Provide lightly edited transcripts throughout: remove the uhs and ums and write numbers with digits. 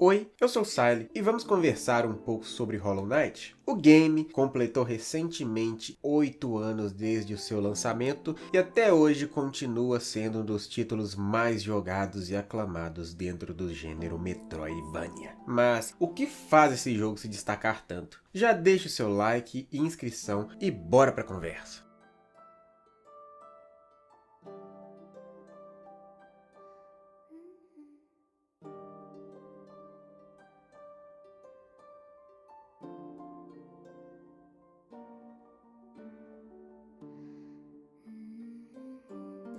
Oi, eu sou o Siley e vamos conversar um pouco sobre Hollow Knight. O game completou recentemente 8 anos desde o seu lançamento e até hoje continua sendo um dos títulos mais jogados e aclamados dentro do gênero Metroidvania. Mas o que faz esse jogo se destacar tanto? Já deixa o seu like e inscrição e bora pra conversa!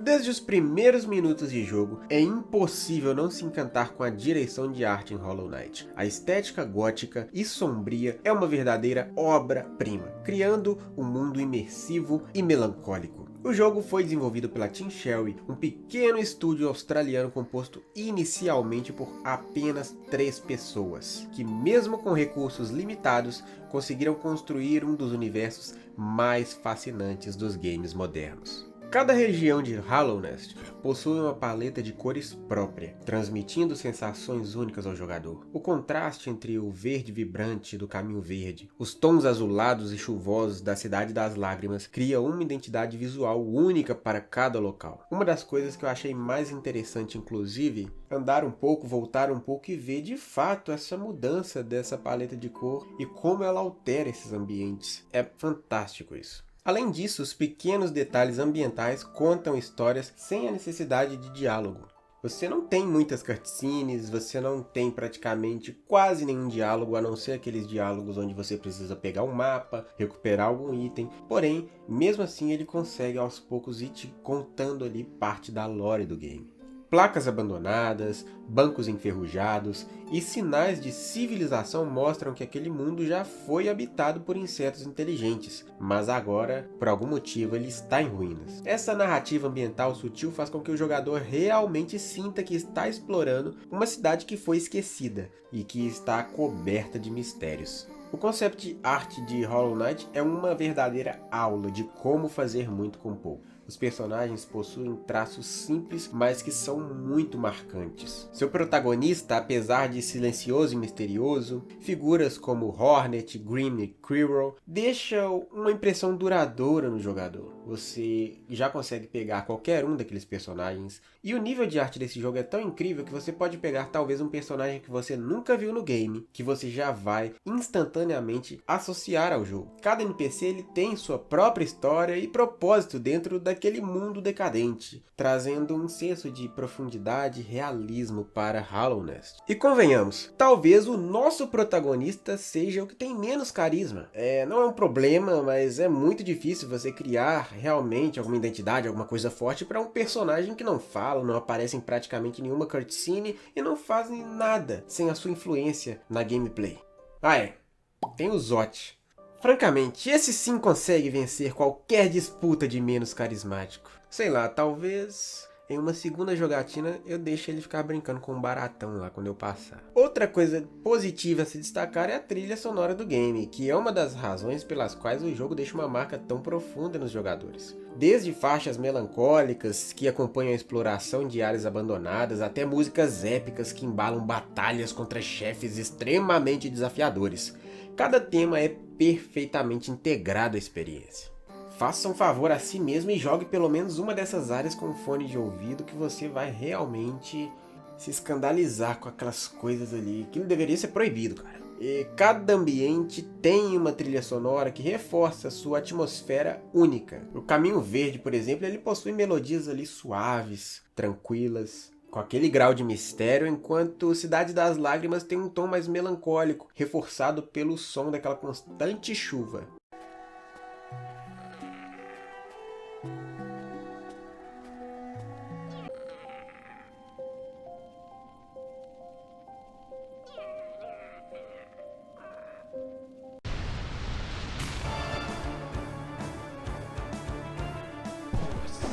Desde os primeiros minutos de jogo, é impossível não se encantar com a direção de arte em Hollow Knight. A estética gótica e sombria é uma verdadeira obra-prima, criando um mundo imersivo e melancólico. O jogo foi desenvolvido pela Team Cherry, um pequeno estúdio australiano composto inicialmente por apenas 3 pessoas, que mesmo com recursos limitados, conseguiram construir um dos universos mais fascinantes dos games modernos. Cada região de Hallownest possui uma paleta de cores própria, transmitindo sensações únicas ao jogador. O contraste entre o verde vibrante do Caminho Verde, os tons azulados e chuvosos da Cidade das Lágrimas cria uma identidade visual única para cada local. Uma das coisas que eu achei mais interessante, inclusive, andar um pouco, voltar um pouco e ver de fato essa mudança dessa paleta de cor e como ela altera esses ambientes. É fantástico isso. Além disso, os pequenos detalhes ambientais contam histórias sem a necessidade de diálogo. Você não tem muitas cutscenes, você não tem praticamente quase nenhum diálogo, a não ser aqueles diálogos onde você precisa pegar um mapa, recuperar algum item. Porém, mesmo assim ele consegue aos poucos ir te contando ali parte da lore do game. Placas abandonadas, bancos enferrujados e sinais de civilização mostram que aquele mundo já foi habitado por insetos inteligentes, mas agora, por algum motivo, ele está em ruínas. Essa narrativa ambiental sutil faz com que o jogador realmente sinta que está explorando uma cidade que foi esquecida e que está coberta de mistérios. O concept art de Hollow Knight é uma verdadeira aula de como fazer muito com pouco. Os personagens possuem traços simples, mas que são muito marcantes. Seu protagonista, apesar de silencioso e misterioso, figuras como Hornet, Grim e Quirrell deixam uma impressão duradoura no jogador. Você já consegue pegar qualquer um daqueles personagens, e o nível de arte desse jogo é tão incrível que você pode pegar talvez um personagem que você nunca viu no game, que você já vai instantaneamente associar ao jogo. Cada NPC ele tem sua própria história e propósito dentro daquele mundo decadente, trazendo um senso de profundidade e realismo para Hallownest. E convenhamos, talvez o nosso protagonista seja o que tem menos carisma. Não é um problema, mas é muito difícil você criar realmente alguma identidade, alguma coisa forte para um personagem que não fala, não aparece em praticamente nenhuma cutscene e não faz nada sem a sua influência na gameplay. Tem o Zot. Francamente, esse sim consegue vencer qualquer disputa de menos carismático. Sei lá, talvez em uma segunda jogatina eu deixe ele ficar brincando com um baratão lá quando eu passar. Outra coisa positiva a se destacar é a trilha sonora do game, que é uma das razões pelas quais o jogo deixa uma marca tão profunda nos jogadores. Desde faixas melancólicas que acompanham a exploração de áreas abandonadas, até músicas épicas que embalam batalhas contra chefes extremamente desafiadores. Cada tema é perfeitamente integrado à experiência. Faça um favor a si mesmo e jogue pelo menos uma dessas áreas com fone de ouvido que você vai realmente se escandalizar com aquelas coisas ali. Aquilo deveria ser proibido, cara. E cada ambiente tem uma trilha sonora que reforça sua atmosfera única. O Caminho Verde, por exemplo, ele possui melodias ali suaves, tranquilas, com aquele grau de mistério, enquanto Cidade das Lágrimas tem um tom mais melancólico, reforçado pelo som daquela constante chuva.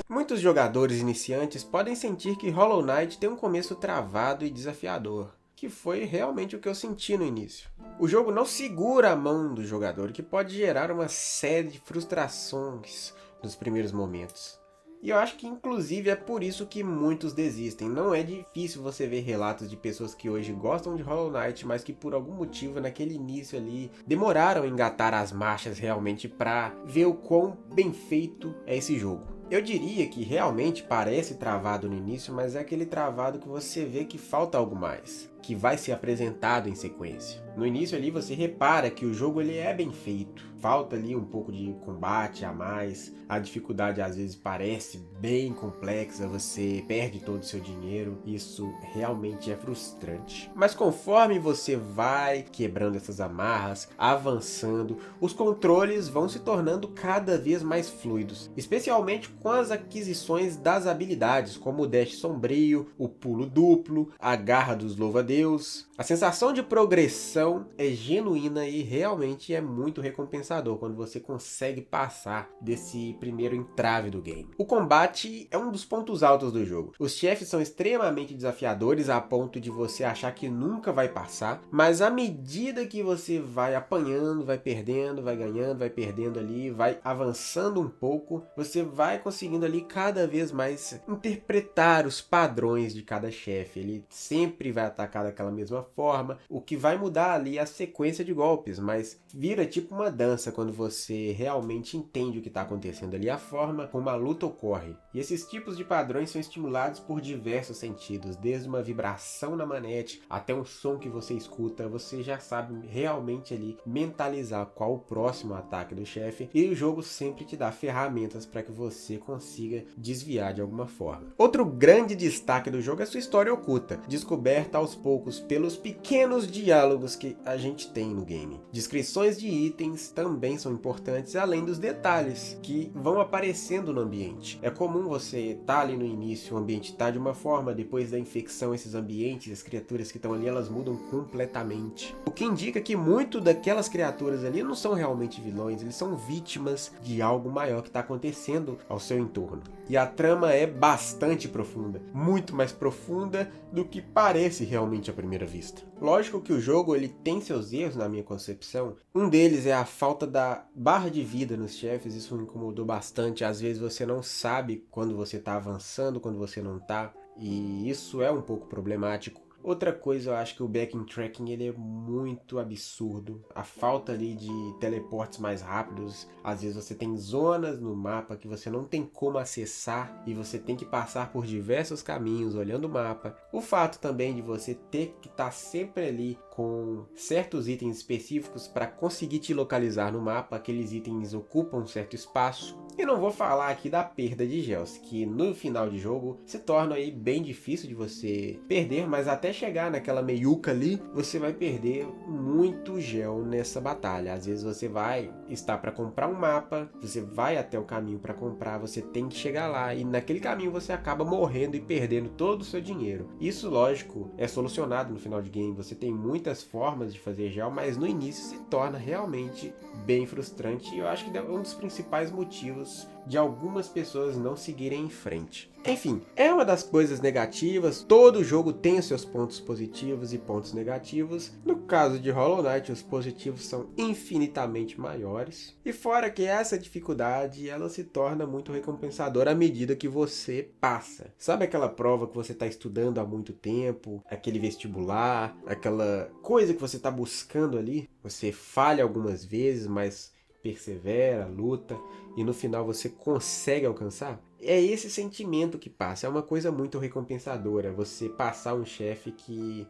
Muitos jogadores iniciantes podem sentir que Hollow Knight tem um começo travado e desafiador, que foi realmente o que eu senti no início. O jogo não segura a mão do jogador, o que pode gerar uma série de frustrações nos primeiros momentos. E eu acho que inclusive é por isso que muitos desistem. Não é difícil você ver relatos de pessoas que hoje gostam de Hollow Knight, mas que por algum motivo naquele início ali demoraram a engatar as marchas realmente para ver o quão bem feito é esse jogo. Eu diria que realmente parece travado no início, mas é aquele travado que você vê que falta algo mais, que vai ser apresentado em sequência. No início ali você repara que o jogo ele é bem feito, falta ali um pouco de combate a mais, a dificuldade às vezes parece bem complexa, você perde todo o seu dinheiro, isso realmente é frustrante. Mas conforme você vai quebrando essas amarras, avançando, os controles vão se tornando cada vez mais fluidos, especialmente com as aquisições das habilidades, como o dash sombrio, o pulo duplo, a garra dos louva-a-Deus. A sensação de progressão é genuína e realmente é muito recompensador quando você consegue passar desse primeiro entrave do game. O combate é um dos pontos altos do jogo. Os chefes são extremamente desafiadores a ponto de você achar que nunca vai passar, mas à medida que você vai apanhando, vai perdendo, vai ganhando, vai perdendo ali, vai avançando um pouco, você vai conseguindo ali cada vez mais interpretar os padrões de cada chefe. Ele sempre vai atacar daquela mesma forma, o que vai mudar ali a sequência de golpes, mas vira tipo uma dança quando você realmente entende o que está acontecendo ali, a forma como a luta ocorre. E esses tipos de padrões são estimulados por diversos sentidos, desde uma vibração na manete até um som que você escuta, você já sabe realmente ali mentalizar qual o próximo ataque do chefe, e o jogo sempre te dá ferramentas para que você consiga desviar de alguma forma. Outro grande destaque do jogo é sua história oculta, descoberta aos poucos pelos pequenos diálogos que a gente tem no game. Descrições de itens também são importantes, além dos detalhes que vão aparecendo no ambiente. É comum você estar ali no início, o ambiente está de uma forma, depois da infecção esses ambientes, as criaturas que estão ali, elas mudam completamente. O que indica que muito daquelas criaturas ali não são realmente vilões, eles são vítimas de algo maior que está acontecendo ao seu entorno. E a trama é bastante profunda, muito mais profunda do que parece realmente à primeira vista. Lógico que o jogo ele tem seus erros na minha concepção. Um deles é a falta da barra de vida nos chefes, isso me incomodou bastante. Às vezes você não sabe quando você está avançando, quando você não está, e isso é um pouco problemático. Outra coisa, eu acho que o backtracking ele é muito absurdo. A falta ali de teleportes mais rápidos. Às vezes você tem zonas no mapa que você não tem como acessar e você tem que passar por diversos caminhos olhando o mapa. O fato também de você ter que estar sempre ali com certos itens específicos para conseguir te localizar no mapa. Aqueles itens ocupam um certo espaço. E não vou falar aqui da perda de gels, que no final de jogo se torna aí bem difícil de você perder, mas até chegar naquela meiuca ali, você vai perder muito gel nessa batalha. Às vezes você vai estar para comprar um mapa, você vai até o caminho para comprar, você tem que chegar lá e naquele caminho você acaba morrendo e perdendo todo o seu dinheiro. Isso, lógico, é solucionado no final de game, você tem muitas formas de fazer gel, mas no início se torna realmente bem frustrante e eu acho que é um dos principais motivos de algumas pessoas não seguirem em frente. Enfim, é uma das coisas negativas, todo jogo tem os seus pontos positivos e pontos negativos. No caso de Hollow Knight, os positivos são infinitamente maiores. E fora que essa dificuldade, ela se torna muito recompensadora à medida que você passa. Sabe aquela prova que você está estudando há muito tempo, aquele vestibular, aquela coisa que você está buscando ali? Você falha algumas vezes, mas persevera, luta e no final você consegue alcançar? É esse sentimento que passa, é uma coisa muito recompensadora, você passar um chefe que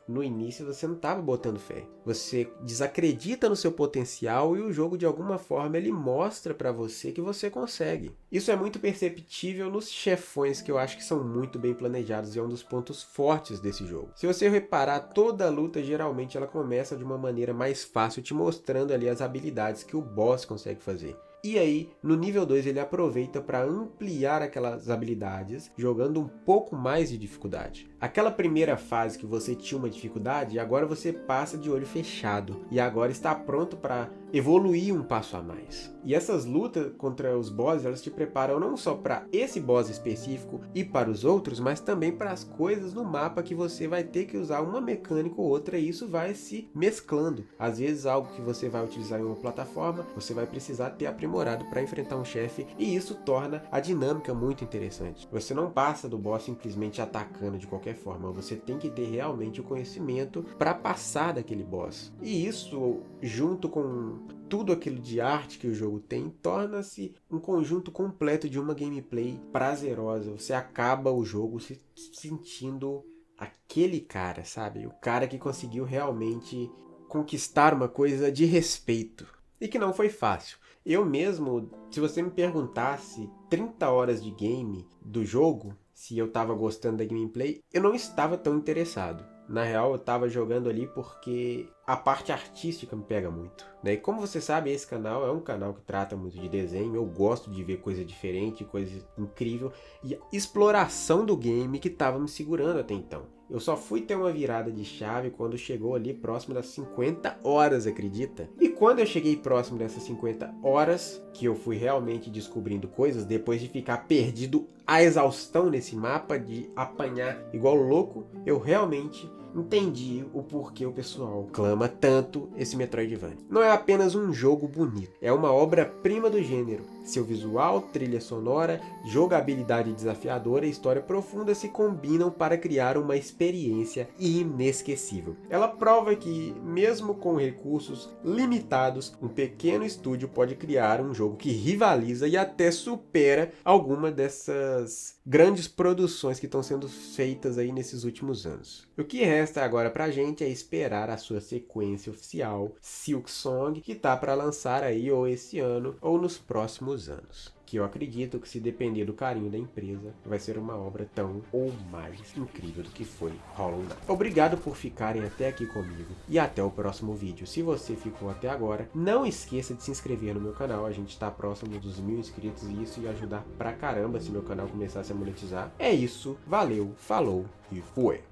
no início você não estava botando fé. Você desacredita no seu potencial e o jogo de alguma forma ele mostra para você que você consegue. Isso é muito perceptível nos chefões que eu acho que são muito bem planejados e é um dos pontos fortes desse jogo. Se você reparar, toda a luta geralmente ela começa de uma maneira mais fácil, te mostrando ali as habilidades que o boss consegue fazer. E aí, no nível 2 ele aproveita para ampliar aquelas habilidades, jogando um pouco mais de dificuldade. Aquela primeira fase que você tinha uma dificuldade, agora você passa de olho fechado e agora está pronto para evoluir um passo a mais. E essas lutas contra os bosses, elas te preparam não só para esse boss específico e para os outros, mas também para as coisas no mapa que você vai ter que usar uma mecânica ou outra e isso vai se mesclando. Às vezes algo que você vai utilizar em uma plataforma, você vai precisar ter aprimorado demorado para enfrentar um chefe, e isso torna a dinâmica muito interessante. Você não passa do boss simplesmente atacando de qualquer forma, você tem que ter realmente o conhecimento para passar daquele boss. E isso, junto com tudo aquilo de arte que o jogo tem, torna-se um conjunto completo de uma gameplay prazerosa. Você acaba o jogo se sentindo aquele cara, sabe? O cara que conseguiu realmente conquistar uma coisa de respeito. E que não foi fácil. Eu mesmo, se você me perguntasse 30 horas de game do jogo, se eu estava gostando da gameplay, eu não estava tão interessado. Na real, eu estava jogando ali porque a parte artística me pega muito, né? E como você sabe, esse canal é um canal que trata muito de desenho. Eu gosto de ver coisa diferente, coisa incrível, e a exploração do game que estava me segurando até então. Eu só fui ter uma virada de chave quando chegou ali próximo das 50 horas, acredita? E quando eu cheguei próximo dessas 50 horas, que eu fui realmente descobrindo coisas, depois de ficar perdido à exaustão nesse mapa, de apanhar igual louco, eu realmente entendi o porquê o pessoal clama tanto esse Metroidvania. Não é apenas um jogo bonito, é uma obra-prima do gênero. Seu visual, trilha sonora, jogabilidade desafiadora e história profunda se combinam para criar uma experiência inesquecível. Ela prova que, mesmo com recursos limitados, um pequeno estúdio pode criar um jogo que rivaliza e até supera alguma dessas grandes produções que estão sendo feitas aí nesses últimos anos. O que resta agora pra gente é esperar a sua sequência oficial, Silksong, que tá para lançar aí ou esse ano ou nos próximos anos. Que eu acredito que, se depender do carinho da empresa, vai ser uma obra tão ou mais incrível do que foi Hollow Knight. Obrigado por ficarem até aqui comigo e até o próximo vídeo. Se você ficou até agora, não esqueça de se inscrever no meu canal. A gente está próximo dos 1000 inscritos e isso ia ajudar pra caramba se meu canal começasse a monetizar. É isso, valeu, falou e foi!